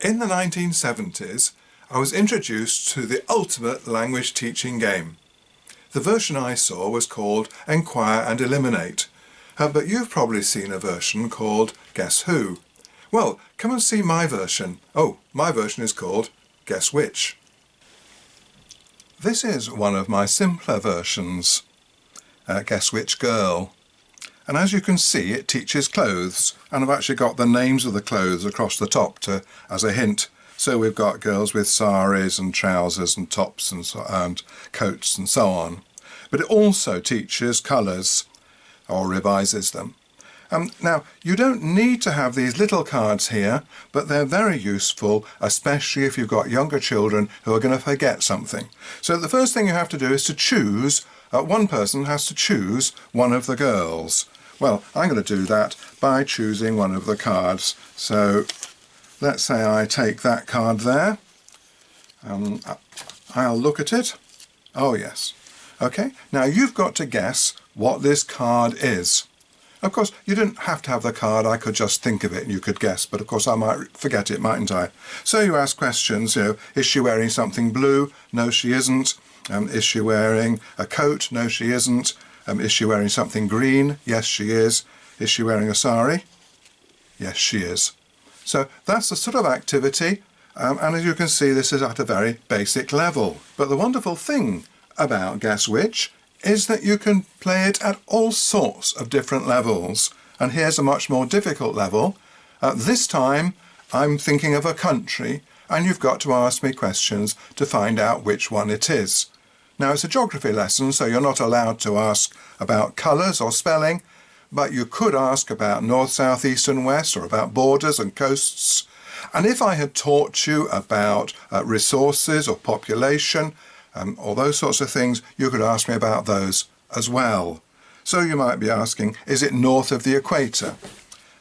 In the 1970s, I was introduced to the ultimate language teaching game. The version I saw was called Enquire and Eliminate, but you've probably seen a version called Guess Who. Well, come and see my version. Oh, my version is called Guess Which. This is one of my simpler versions, Guess Which Girl. And as you can see, it teaches clothes, and I've actually got the names of the clothes across the top as a hint. So we've got girls with saris and trousers and tops and coats and so on. But it also teaches colours, or revises them. Now, you don't need to have these little cards here, but they're very useful, especially if you've got younger children who are going to forget something. So the first thing you have to do is to choose, one person has to choose one of the girls. Well, I'm going to do that by choosing one of the cards. So let's say I take that card there. I'll look at it. Oh, yes. Okay, now you've got to guess what this card is. Of course, you didn't have to have the card. I could just think of it and you could guess, but of course I might forget it, mightn't I? So you ask questions, is she wearing something blue? No, she isn't. Is she wearing a coat? No, she isn't. Is she wearing something green? Yes, she is. Is she wearing a sari? Yes, she is. So that's the sort of activity, and as you can see, this is at a very basic level. But the wonderful thing about Guess Which is that you can play it at all sorts of different levels. And here's a much more difficult level. This time, I'm thinking of a country, and you've got to ask me questions to find out which one it is. Now, it's a geography lesson, so you're not allowed to ask about colours or spelling, but you could ask about north, south, east and west, or about borders and coasts. And if I had taught you about resources or population, or those sorts of things, you could ask me about those as well. So you might be asking, is it north of the equator?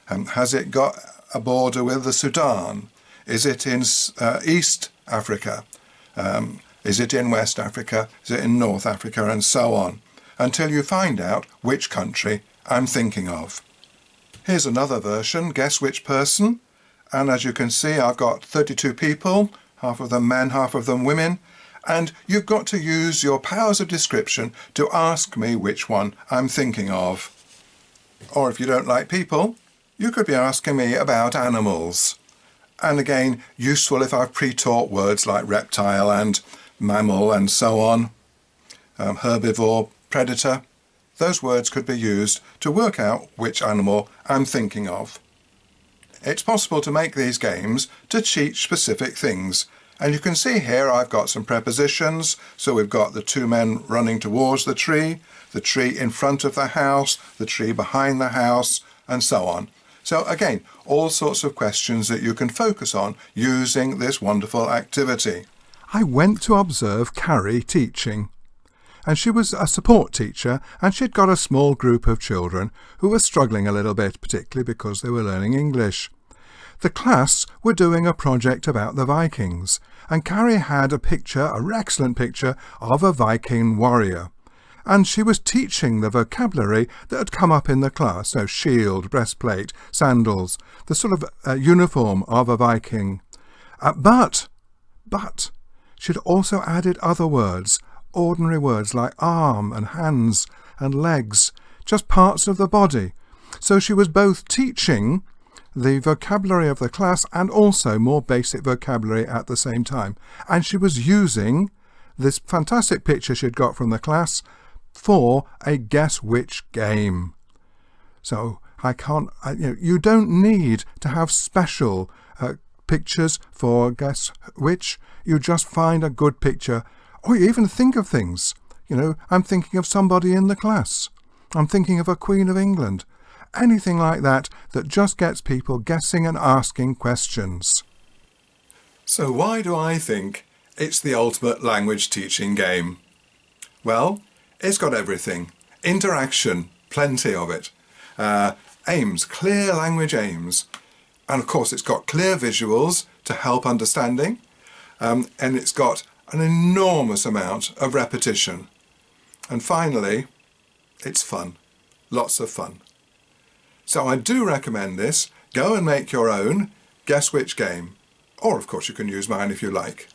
Has it got a border with the Sudan? Is it in East Africa? Is it in West Africa? Is it in North Africa? And so on, until you find out which country I'm thinking of. Here's another version, Guess Which Person. And as you can see, I've got 32 people, half of them men, half of them women. And you've got to use your powers of description to ask me which one I'm thinking of. Or if you don't like people, you could be asking me about animals. And again, useful if I've pre-taught words like reptile and mammal and so on, herbivore, predator. Those words could be used to work out which animal I'm thinking of. It's possible to make these games to teach specific things. And you can see here I've got some prepositions. So we've got the two men running towards the tree in front of the house, the tree behind the house, and so on. So again, all sorts of questions that you can focus on using this wonderful activity. I went to observe Carrie teaching. And she was a support teacher, and she'd got a small group of children who were struggling a little bit, particularly because they were learning English. The class were doing a project about the Vikings, and Carrie had an excellent picture of a Viking warrior. And she was teaching the vocabulary that had come up in the class, so shield, breastplate, sandals, the sort of uniform of a Viking. But she'd also added other words, ordinary words like arm and hands and legs, just parts of the body. So she was both teaching the vocabulary of the class and also more basic vocabulary at the same time. And she was using this fantastic picture she'd got from the class for a Guess Which game. So you don't need to have special pictures for Guess Which. You just find a good picture, or you even think of things. I'm thinking of somebody in the class. I'm thinking of a Queen of England. Anything like that just gets people guessing and asking questions. So why do I think it's the ultimate language teaching game? Well, it's got everything. Interaction, plenty of it. Aims, clear language aims. And of course it's got clear visuals to help understanding. And it's got an enormous amount of repetition. And finally, it's fun. Lots of fun. So I do recommend this. Go and make your own Guess Which game. Or, of course, you can use mine if you like.